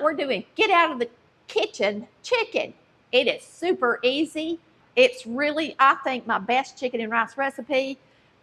We're doing get out of the kitchen chicken. It is super easy. It's really, I think, my best chicken and rice recipe,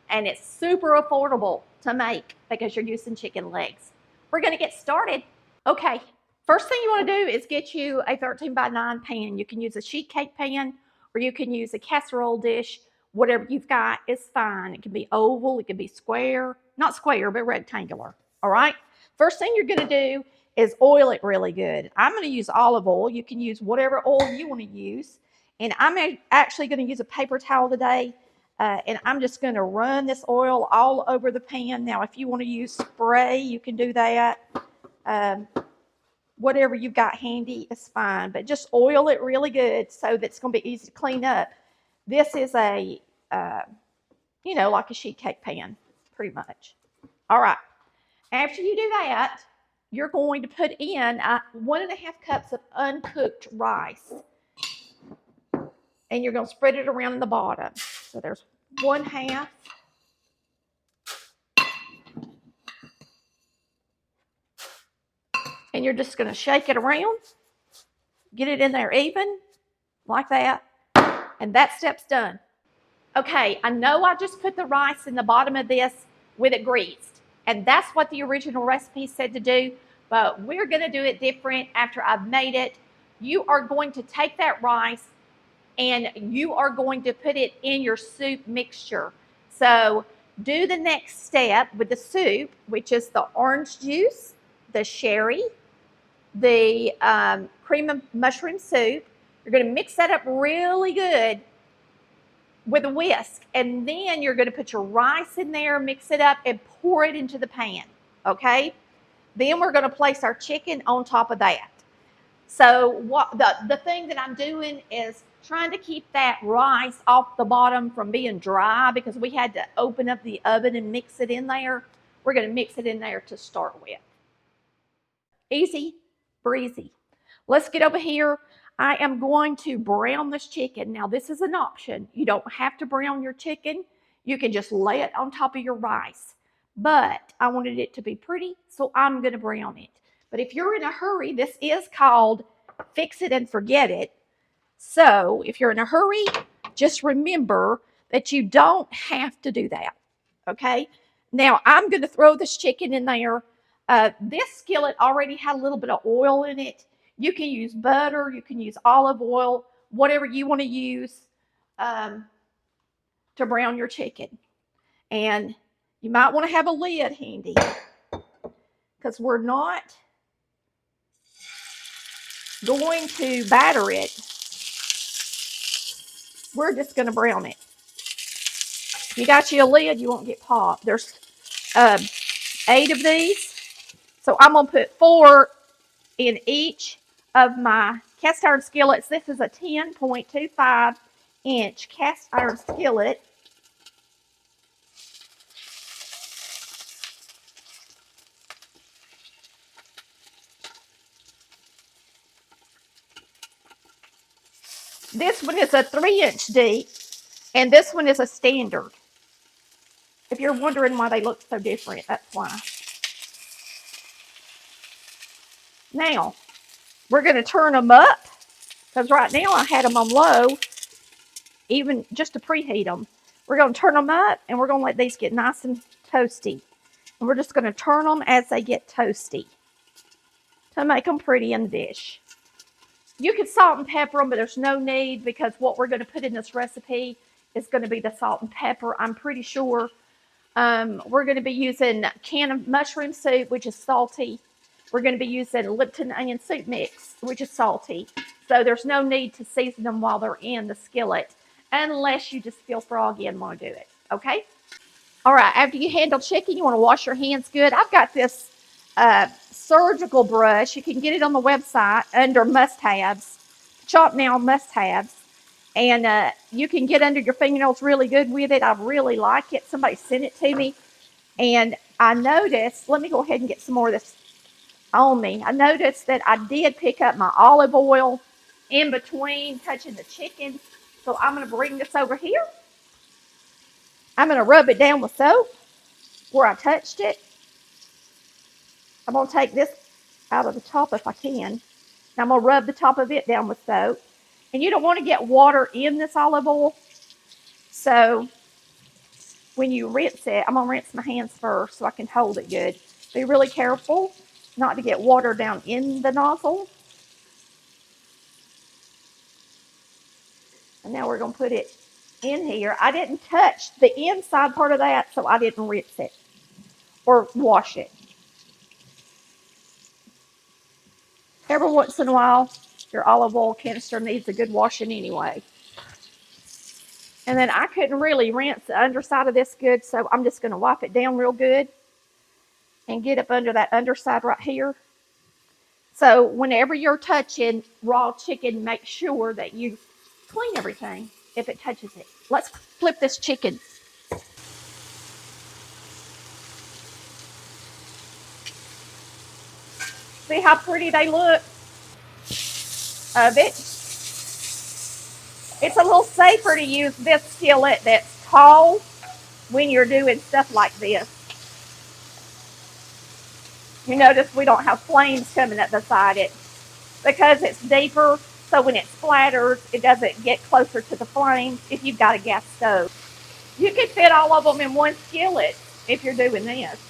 and it's super affordable to make because you're using chicken legs. We're going to get started. Okay, first thing you want to do is get you a 13x9 pan. You can use a sheet cake pan or you can use a casserole dish. Whatever you've got is fine. It can be oval, it can be square, not square, but rectangular. All right, first thing you're going to do is oil it really good. I'm going to use olive oil. You can use whatever oil you want to use. And I'm actually going to use a paper towel today. And I'm just going to run this oil all over the pan. Now, if you want to use spray, you can do that. Whatever you've got handy is fine. But just oil it really good so that it's going to be easy to clean up. This is a, like a sheet cake pan, pretty much. All right. After you do that, you're going to put in 1.5 cups of uncooked rice. And you're going to spread it around in the bottom. So there's 1/2. And you're just going to shake it around. Get it in there even, like that. And that step's done. Okay, I know I just put the rice in the bottom of this with it greased. And that's what the original recipe said to do. But we're going to do it different after I've made it. You are going to take that rice and you are going to put it in your soup mixture. So do the next step with the soup, which is the orange juice, the sherry, the cream of mushroom soup. You're going to mix that up really good with a whisk. And then you're going to put your rice in there, mix it up, and pour it into the pan. Okay? Then we're going to place our chicken on top of that. So what the thing that I'm doing is trying to keep that rice off the bottom from being dry because we had to open up the oven and mix it in there. We're going to mix it in there to start with. Easy breezy. Let's get over here. I am going to brown this chicken. Now this is an option. You don't have to brown your chicken. You can just lay it on top of your rice. But I wanted it to be pretty, so I'm going to brown it. But if you're in a hurry, this is called fix it and forget it. So if you're in a hurry, just remember that you don't have to do that. Okay? Now I'm going to throw this chicken in there. This skillet already had a little bit of oil in it. You can use butter. You can use olive oil, whatever you want to use to brown your chicken. And you might want to have a lid handy because we're not going to batter it. We're just going to brown it. If you got you a lid, you won't get popped. There's 8 of these. So I'm going to put 4 in each of my cast iron skillets. This is a 10.25 inch cast iron skillet. This one is a 3-inch deep, and this one is a standard. If you're wondering why they look so different, that's why. Now, we're going to turn them up, because right now I had them on low, even just to preheat them. We're going to turn them up, and we're going to let these get nice and toasty. And we're just going to turn them as they get toasty to make them pretty in the dish. You can salt and pepper them, but there's no need because what we're going to put in this recipe is going to be the salt and pepper, I'm pretty sure. We're going to be using a can of mushroom soup, which is salty. We're going to be using Lipton onion soup mix, which is salty. So there's no need to season them while they're in the skillet unless you just feel froggy and want to do it. Okay? All right. After you handle chicken, you want to wash your hands good. I've got this surgical brush. You can get it on the website under must-haves. Shop now must-haves. And you can get under your fingernails really good with it. I really like it. Somebody sent it to me. And I noticed, let me go ahead and get some more of this on me. I noticed that I did pick up my olive oil in between touching the chicken. So I'm going to bring this over here. I'm going to rub it down with soap where I touched it. I'm going to take this out of the top if I can. Now I'm going to rub the top of it down with soap. And you don't want to get water in this olive oil. So when you rinse it, I'm going to rinse my hands first so I can hold it good. Be really careful not to get water down in the nozzle. And now we're going to put it in here. I didn't touch the inside part of that, so I didn't rinse it or wash it. Every once in a while, your olive oil canister needs a good washing anyway. And then I couldn't really rinse the underside of this good, so I'm just going to wipe it down real good and get up under that underside right here. So whenever you're touching raw chicken, make sure that you clean everything if it touches it. Let's flip this chicken. See how pretty they look of it? It's a little safer to use this skillet that's tall when you're doing stuff like this. You notice we don't have flames coming up beside it because it's deeper, so when it splatters, it doesn't get closer to the flames if you've got a gas stove. You can fit all of them in one skillet if you're doing this.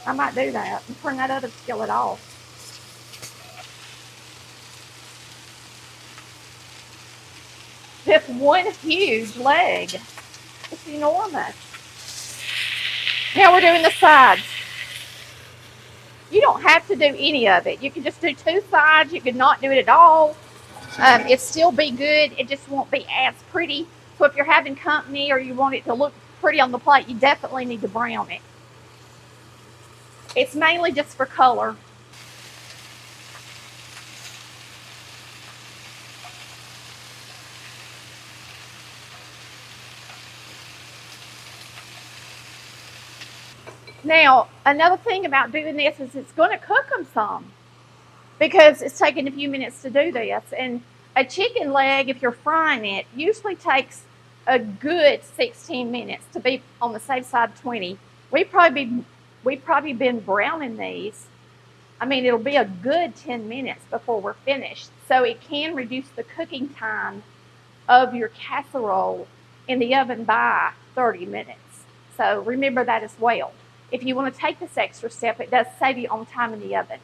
I might do that and turn that other skillet off. Just one huge leg. It's enormous. Now we're doing the sides. You don't have to do any of it. You can just do two sides. You could not do it at all. It'd still be good. It just won't be as pretty. So if you're having company or you want it to look pretty on the plate, you definitely need to brown it. It's mainly just for color. Now, another thing about doing this is it's going to cook them some because it's taking a few minutes to do this. And a chicken leg, if you're frying it, usually takes a good 16 minutes to be on the safe side 20. We've probably been browning these. I mean, it'll be a good 10 minutes before we're finished. So it can reduce the cooking time of your casserole in the oven by 30 minutes. So remember that as well. If you want to take this extra step, it does save you on time in the oven.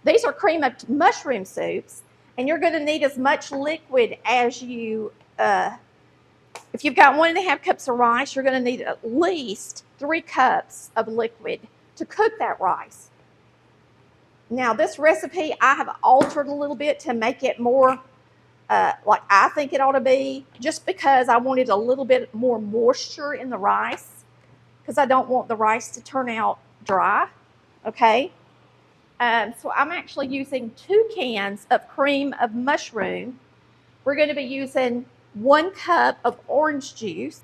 These are cream of mushroom soups, and you're going to need as much liquid as you, if you've got 1.5 cups of rice, you're going to need at least 3 cups of liquid to cook that rice. Now, this recipe I have altered a little bit to make it more like I think it ought to be, just because I wanted a little bit more moisture in the rice, because I don't want the rice to turn out dry, okay? So I'm actually using 2 cans of cream of mushroom. We're going to be using 1 cup of orange juice.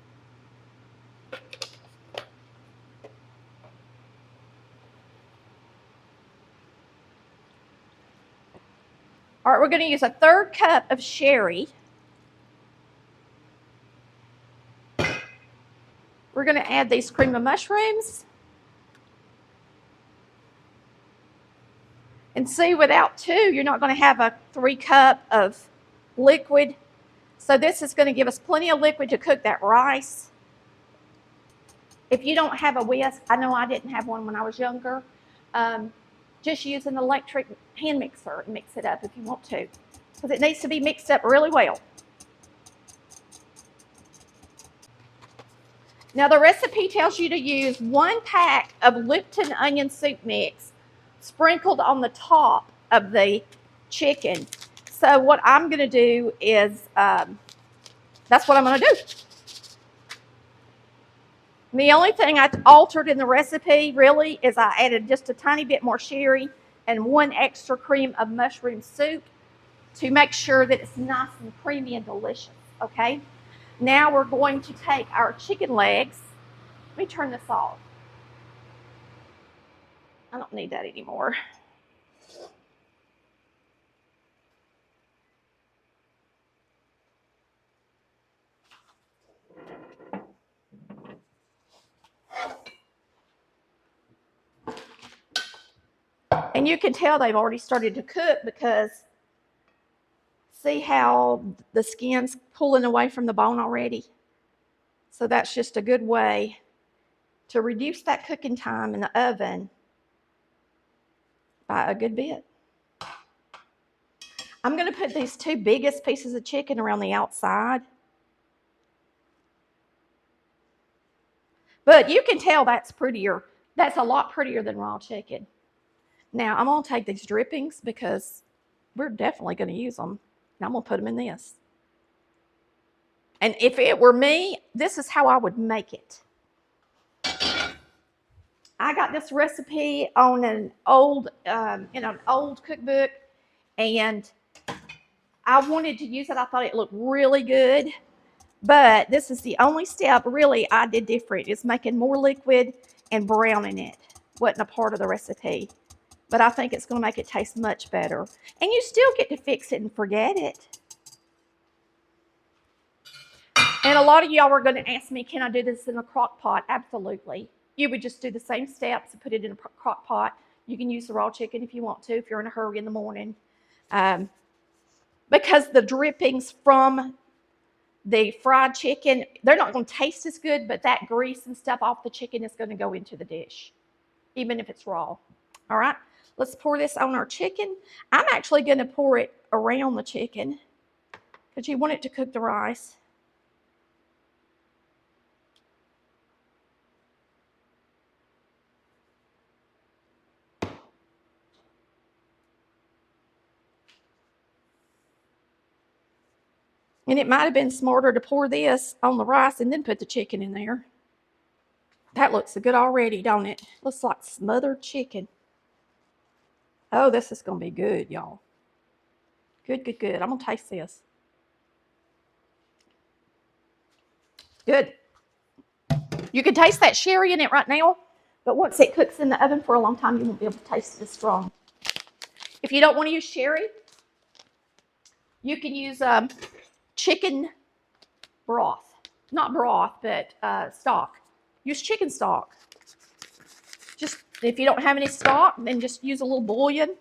All right, we're going to use a 1/3 cup of sherry. We're going to add these cream of mushrooms. And see, without 2, you're not going to have a 3 cup of liquid. So this is going to give us plenty of liquid to cook that rice. If you don't have a whisk, I know I didn't have one when I was younger, just use an electric hand mixer and mix it up if you want to, because it needs to be mixed up really well. Now the recipe tells you to use 1 pack of Lipton onion soup mix sprinkled on the top of the chicken. So what I'm going to do is, that's what I'm going to do. The only thing I altered in the recipe really is I added just a tiny bit more sherry and 1 extra cream of mushroom soup to make sure that it's nice and creamy and delicious, okay? Now we're going to take our chicken legs. Let me turn this off. I don't need that anymore. And you can tell they've already started to cook because see how the skin's pulling away from the bone already? So that's just a good way to reduce that cooking time in the oven by a good bit. I'm going to put these 2 biggest pieces of chicken around the outside. But you can tell that's prettier. That's a lot prettier than raw chicken. Now, I'm going to take these drippings because we're definitely going to use them. And I'm going to put them in this. And if it were me, this is how I would make it. I got this recipe on an old, in an old cookbook, and I wanted to use it. I thought it looked really good, but this is the only step really I did different. It's making more liquid and browning it. Wasn't a part of the recipe, but I think it's going to make it taste much better. And you still get to fix it and forget it. And a lot of y'all are going to ask me, can I do this in a crock pot? Absolutely. You would just do the same steps and put it in a crock pot. You can use the raw chicken if you want to, if you're in a hurry in the morning. Because the drippings from the fried chicken, they're not going to taste as good, but that grease and stuff off the chicken is going to go into the dish, even if it's raw. All right, let's pour this on our chicken. I'm actually going to pour it around the chicken because you want it to cook the rice. And it might have been smarter to pour this on the rice and then put the chicken in there. That looks good already, don't it? Looks like smothered chicken. Oh, this is going to be good, y'all. Good, good, good. I'm going to taste this. Good. You can taste that sherry in it right now, but once it cooks in the oven for a long time, you won't be able to taste it as strong. If you don't want to use sherry, you can use chicken broth. Not broth, but stock. Use chicken stock. Just if you don't have any stock, then just use a little bouillon.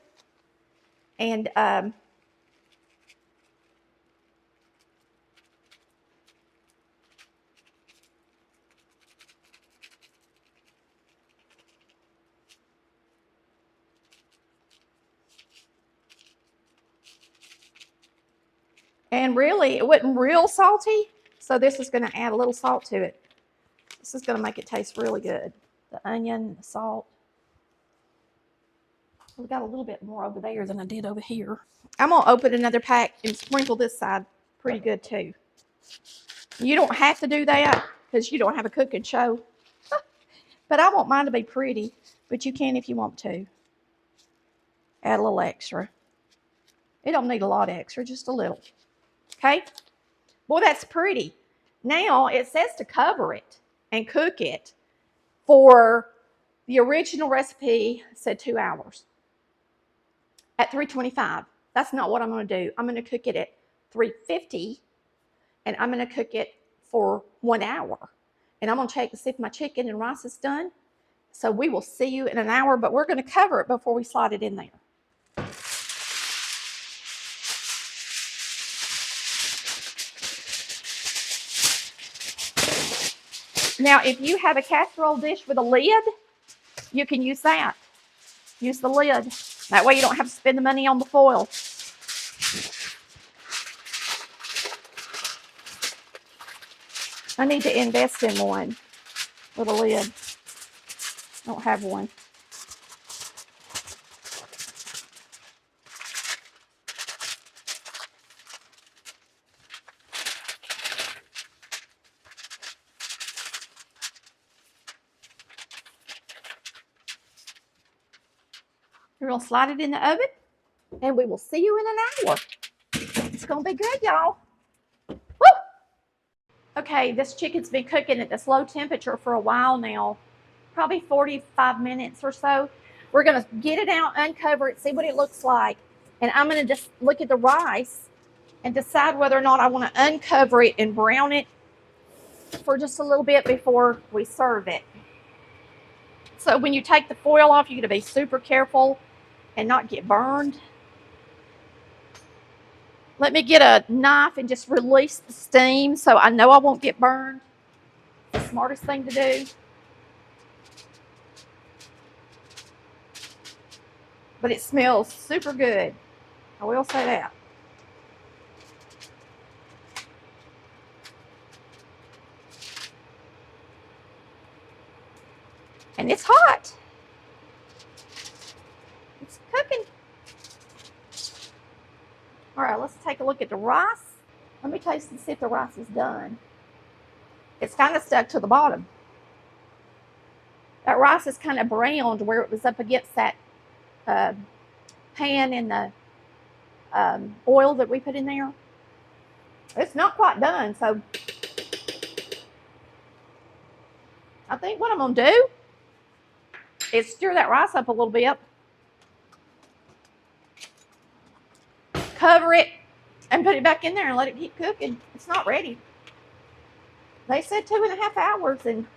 And really, it wasn't real salty, so this is going to add a little salt to it. This is going to make it taste really good. The onion, the salt. We got a little bit more over there than I did over here. I'm going to open another pack and sprinkle this side pretty good too. You don't have to do that because you don't have a cooking show. But I want mine to be pretty, but you can if you want to. Add a little extra. It don't need a lot extra, just a little. Okay? Boy, that's pretty. Now it says to cover it and cook it for the original recipe said 2 hours at 325. That's not what I'm going to do. I'm going to cook it at 350 and I'm going to cook it for 1 hour. And I'm going to check to see if my chicken and rice is done. So we will see you in an hour, but we're going to cover it before we slide it in there. Now, if you have a casserole dish with a lid, you can use that. Use the lid. That way you don't have to spend the money on the foil. I need to invest in one with a lid. I don't have one. We're going to slide it in the oven, and we will see you in an hour. It's going to be good, y'all. Woo! Okay, this chicken's been cooking at this low temperature for a while now, probably 45 minutes or so. We're going to get it out, uncover it, see what it looks like. And I'm going to just look at the rice and decide whether or not I want to uncover it and brown it for just a little bit before we serve it. So when you take the foil off, you're going to be super careful and not get burned. Let me get a knife and just release the steam so I know I won't get burned. It's the smartest thing to do. But it smells super good. I will say that. And it's hot. It's cooking. All right, let's take a look at the rice. Let me taste and see if the rice is done. It's kind of stuck to the bottom. That rice is kind of browned where it was up against that pan and the oil that we put in there. It's not quite done, so I think what I'm going to do is stir that rice up a little bit, cover it, and put it back in there and let it keep cooking. It's not ready. They said 2.5 hours, and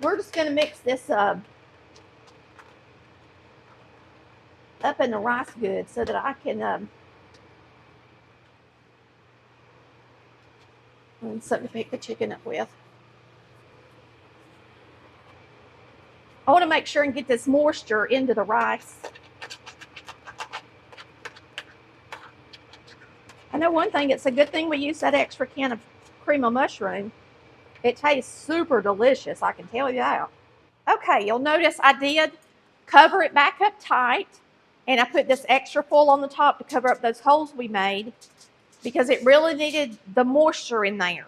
we're just going to mix this up in the rice good so that I can something to pick the chicken up with. I want to make sure and get this moisture into the rice. I know one thing, it's a good thing we use that extra can of cream of mushroom. It tastes super delicious, I can tell you that. Okay, you'll notice I did cover it back up tight, and I put this extra foil on the top to cover up those holes we made because it really needed the moisture in there.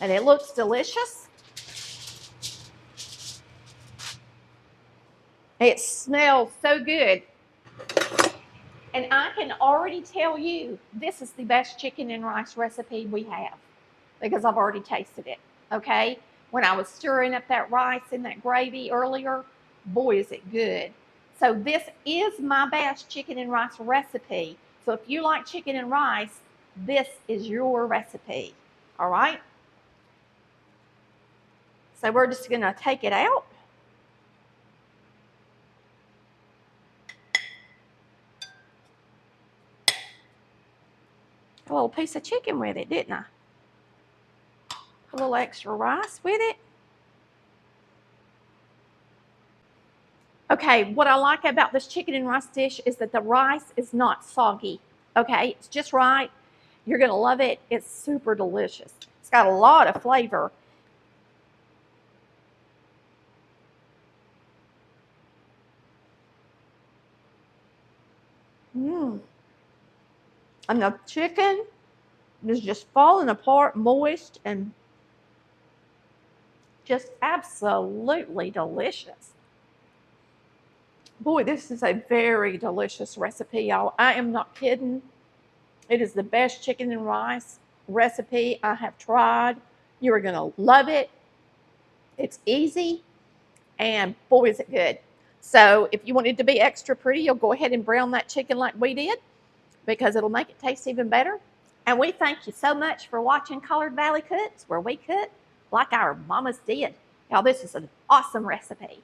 And it looks delicious. It smells so good. And I can already tell you, this is the best chicken and rice recipe we have because I've already tasted it, okay? When I was stirring up that rice in that gravy earlier, boy, is it good. So this is my best chicken and rice recipe. So if you like chicken and rice, this is your recipe, all right? So we're just going to take it out. A little piece of chicken with it, didn't I? A little extra rice with it. Okay, what I like about this chicken and rice dish is that the rice is not soggy. Okay, it's just right. You're going to love it. It's super delicious. It's got a lot of flavor. And the chicken is just falling apart, moist, and just absolutely delicious. Boy, this is a very delicious recipe, y'all. I am not kidding. It is the best chicken and rice recipe I have tried. You are going to love it. It's easy, and boy, is it good. So if you want it to be extra pretty, you'll go ahead and brown that chicken like we did because it'll make it taste even better. And we thank you so much for watching Collard Valley Cooks, where we cook like our mamas did. Y'all, this is an awesome recipe.